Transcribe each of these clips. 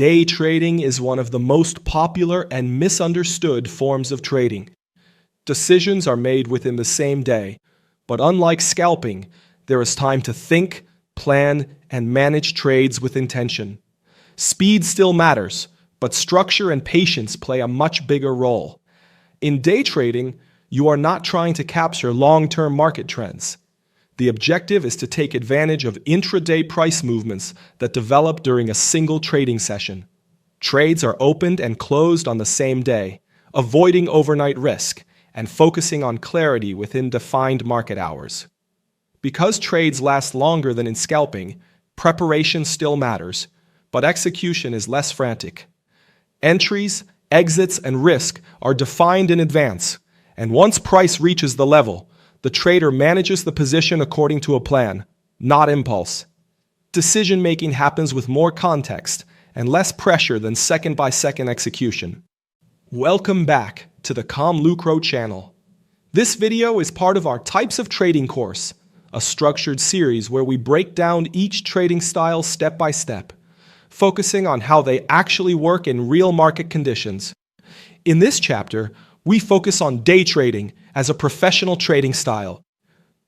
Day trading is one of the most popular and misunderstood forms of trading. Decisions are made within the same day, but unlike scalping, there is time to think, plan, and manage trades with intention. Speed still matters, but structure and patience play a much bigger role. In day trading, you are not trying to capture long-term market trends. The objective is to take advantage of intraday price movements that develop during a single trading session. Trades are opened and closed on the same day, avoiding overnight risk and focusing on clarity within defined market hours. Because trades last longer than in scalping, preparation still matters, but execution is less frantic. Entries, exits, and risk are defined in advance, and once price reaches the level, the trader manages the position according to a plan, not impulse. Decision-making happens with more context and less pressure than second-by-second execution. Welcome back to the ComLucro channel. This video is part of our Types of Trading course, a structured series where we break down each trading style step by step, focusing on how they actually work in real market conditions. In this chapter, we focus on day trading as a professional trading style.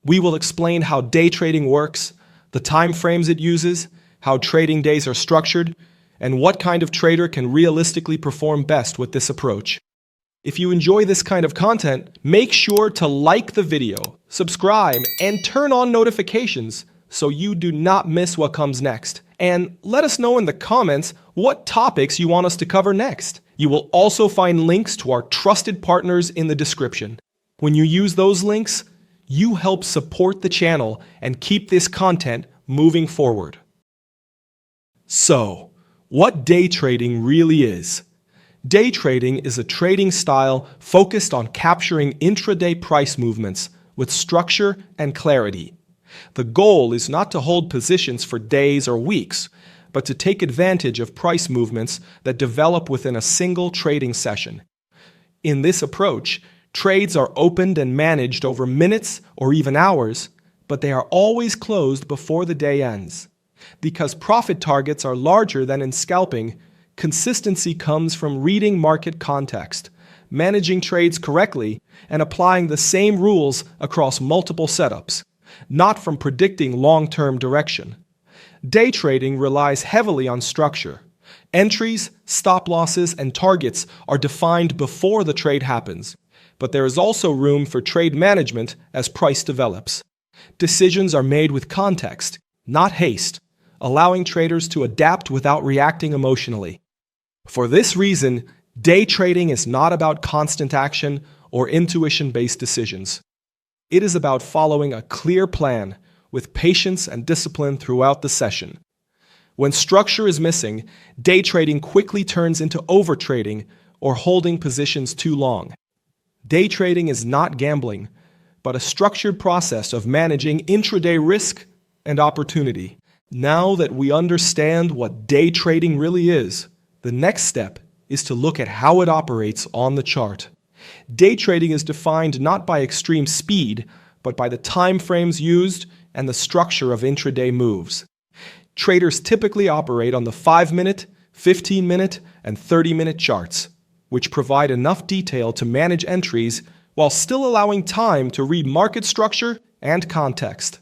We will explain how day trading works, the time frames it uses, how trading days are structured, and what kind of trader can realistically perform best with this approach. If you enjoy this kind of content, make sure to like the video, subscribe, and turn on notifications so you do not miss what comes next. And let us know in the comments what topics you want us to cover next. You will also find links to our trusted partners in the description. When you use those links, you help support the channel and keep this content moving forward. So, what day trading really is? Day trading is a trading style focused on capturing intraday price movements with structure and clarity. The goal is not to hold positions for days or weeks, but to take advantage of price movements that develop within a single trading session. In this approach, trades are opened and managed over minutes or even hours, but they are always closed before the day ends. Because profit targets are larger than in scalping, consistency comes from reading market context, managing trades correctly, and applying the same rules across multiple setups, not from predicting long-term direction. Day trading relies heavily on structure. Entries, stop losses, and targets are defined before the trade happens, but there is also room for trade management as price develops. Decisions are made with context, not haste, allowing traders to adapt without reacting emotionally. For this reason, day trading is not about constant action or intuition-based decisions. It is about following a clear plan with patience and discipline throughout the session. When structure is missing, day trading quickly turns into overtrading or holding positions too long. Day trading is not gambling, but a structured process of managing intraday risk and opportunity. Now that we understand what day trading really is, the next step is to look at how it operates on the chart. Day trading is defined not by extreme speed, but by the time frames used and the structure of intraday moves. Traders typically operate on the 5-minute, 15-minute, and 30-minute charts, which provide enough detail to manage entries while still allowing time to read market structure and context.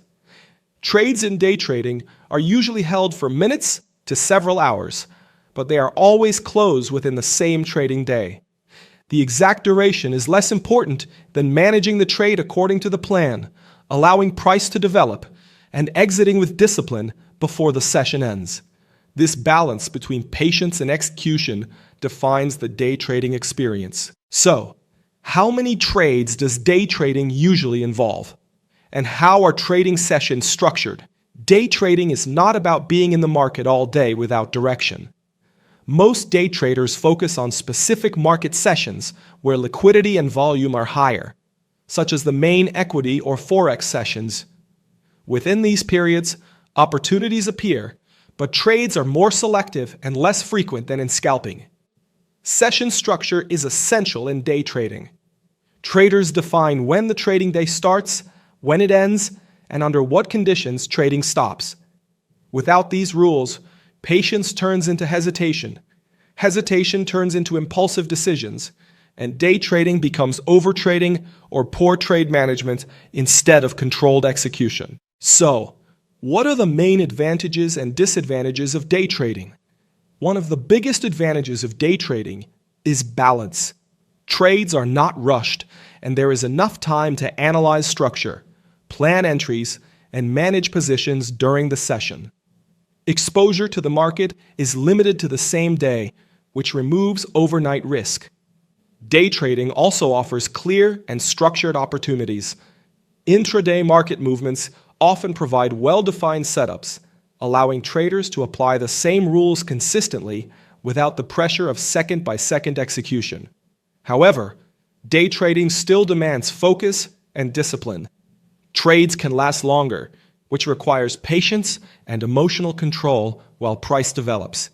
Trades in day trading are usually held for minutes to several hours, but they are always closed within the same trading day. The exact duration is less important than managing the trade according to the plan, allowing price to develop, and exiting with discipline before the session ends. This balance between patience and execution defines the day trading experience. So, how many trades does day trading usually involve? And how are trading sessions structured? Day trading is not about being in the market all day without direction. Most day traders focus on specific market sessions where liquidity and volume are higher, such as the main equity or forex sessions. Within these periods, opportunities appear, but trades are more selective and less frequent than in scalping. Session structure is essential in day trading. Traders define when the trading day starts, when it ends, and under what conditions trading stops. Without these rules, Patience turns into hesitation. Hesitation turns into impulsive decisions, and day trading becomes overtrading or poor trade management instead of controlled execution. So, what are the main advantages and disadvantages of day trading? One of the biggest advantages of day trading is balance. Trades are not rushed, and there is enough time to analyze structure, plan entries, and manage positions during the session. Exposure to the market is limited to the same day, which removes overnight risk. Day trading also offers clear and structured opportunities. Intraday market movements often provide well-defined setups, allowing traders to apply the same rules consistently without the pressure of second-by-second execution. However, day trading still demands focus and discipline. Trades can last longer, which requires patience and emotional control while price develops.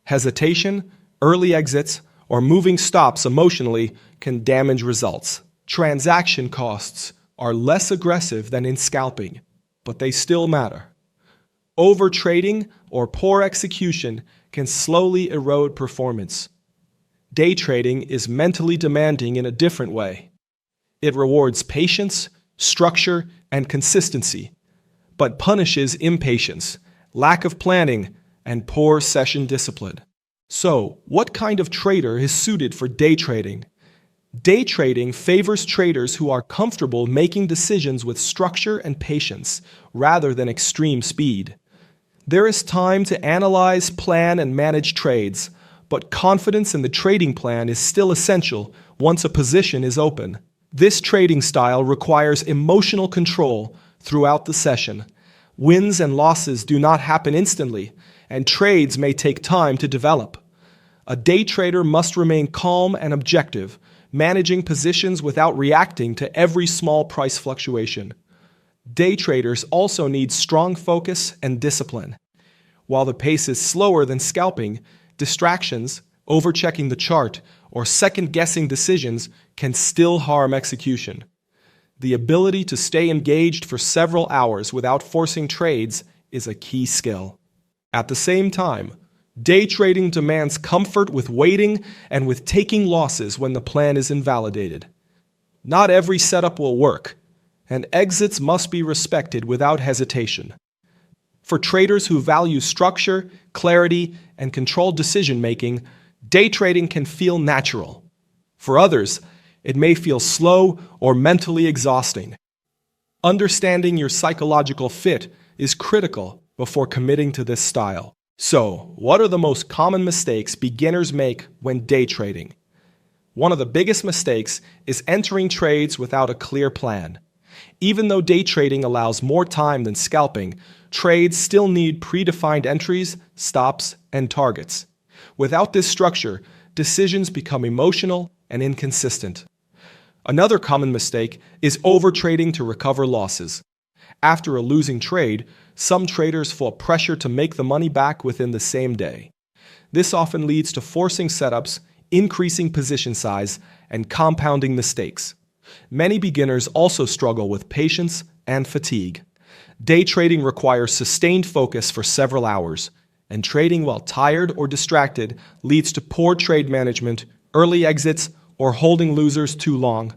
Hesitation, early exits, or moving stops emotionally can damage results. Transaction costs are less aggressive than in scalping, but they still matter. Overtrading or poor execution can slowly erode performance. Day trading is mentally demanding in a different way. It rewards patience, structure, and consistency, but punishes impatience, lack of planning, and poor session discipline. So, what kind of trader is suited for day trading? Day trading favors traders who are comfortable making decisions with structure and patience, rather than extreme speed. There is time to analyze, plan, and manage trades, but confidence in the trading plan is still essential once a position is open. This trading style requires emotional control throughout the session. Wins and losses do not happen instantly, and trades may take time to develop. A day trader must remain calm and objective, managing positions without reacting to every small price fluctuation. Day traders also need strong focus and discipline. While the pace is slower than scalping, distractions, overchecking the chart, or second-guessing decisions can still harm execution. The ability to stay engaged for several hours without forcing trades is a key skill. At the same time, day trading demands comfort with waiting and with taking losses when the plan is invalidated. Not every setup will work, and exits must be respected without hesitation. For traders who value structure, clarity, and controlled decision-making, day trading can feel natural. For others, it may feel slow or mentally exhausting. Understanding your psychological fit is critical before committing to this style. So, what are the most common mistakes beginners make when day trading? One of the biggest mistakes is entering trades without a clear plan. Even though day trading allows more time than scalping, trades still need predefined entries, stops, and targets. Without this structure, decisions become emotional and inconsistent. Another common mistake is overtrading to recover losses. After a losing trade, some traders feel pressure to make the money back within the same day. This often leads to forcing setups, increasing position size, and compounding mistakes. Many beginners also struggle with patience and fatigue. Day trading requires sustained focus for several hours, and trading while tired or distracted leads to poor trade management, early exits, or holding losers too long.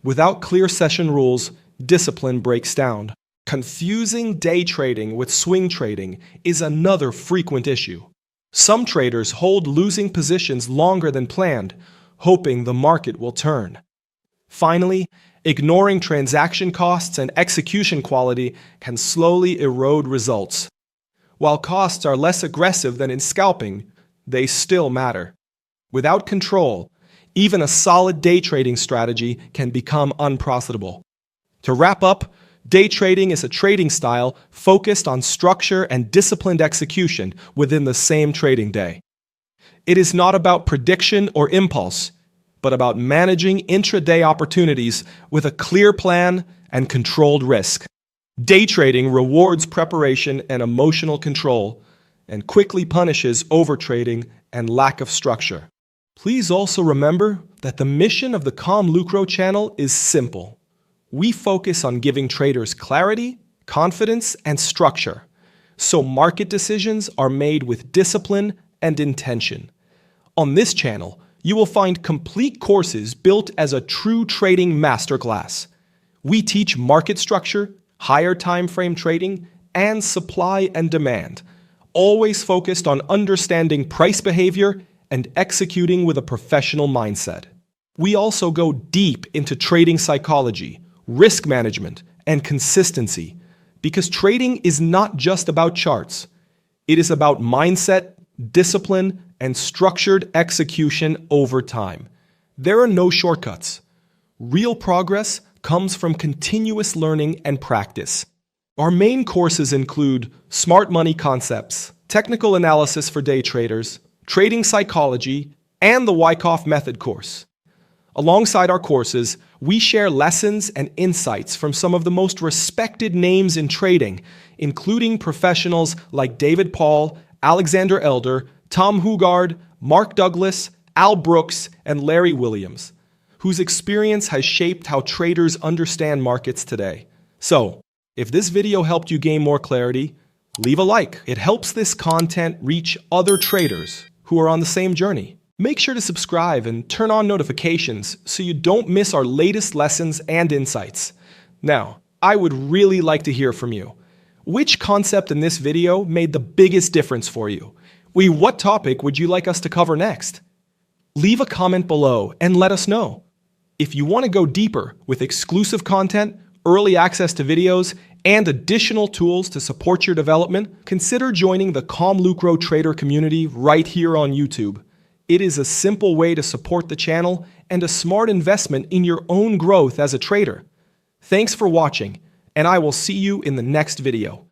Without clear session rules, discipline breaks down. Confusing day trading with swing trading is another frequent issue. Some traders hold losing positions longer than planned, hoping the market will turn. Finally, ignoring transaction costs and execution quality can slowly erode results. While costs are less aggressive than in scalping, they still matter. Without control, even a solid day trading strategy can become unprofitable. To wrap up, day trading is a trading style focused on structure and disciplined execution within the same trading day. It is not about prediction or impulse, but about managing intraday opportunities with a clear plan and controlled risk. Day trading rewards preparation and emotional control, and quickly punishes overtrading and lack of structure. Please also remember that the mission of the ComLucro channel is simple. We focus on giving traders clarity, confidence, and structure, so market decisions are made with discipline and intention. On this channel, you will find complete courses built as a true trading masterclass. We teach market structure, higher time frame trading, and supply and demand, always focused on understanding price behavior and executing with a professional mindset. We also go deep into trading psychology, risk management, and consistency, because trading is not just about charts. It is about mindset, discipline, and structured execution over time. There are no shortcuts. Real progress comes from continuous learning and practice. Our main courses include smart money concepts, technical analysis for day traders, trading psychology, and the Wyckoff method course. Alongside our courses, we share lessons and insights from some of the most respected names in trading, including professionals like David Paul, Alexander Elder, Tom Hugard, Mark Douglas, Al Brooks, and Larry Williams, whose experience has shaped how traders understand markets today. So, if this video helped you gain more clarity, leave a like. It helps this content reach other traders who are on the same journey. Make sure to subscribe and turn on notifications so you don't miss our latest lessons and insights. Now, I would really like to hear from you. Which concept in this video made the biggest difference for you? What topic would you like us to cover next? Leave a comment below and let us know. If you want to go deeper with exclusive content, early access to videos, and additional tools to support your development, consider joining the ComLucro trader community right here on YouTube. It is a simple way to support the channel and a smart investment in your own growth as a trader. Thanks for watching, and I will see you in the next video.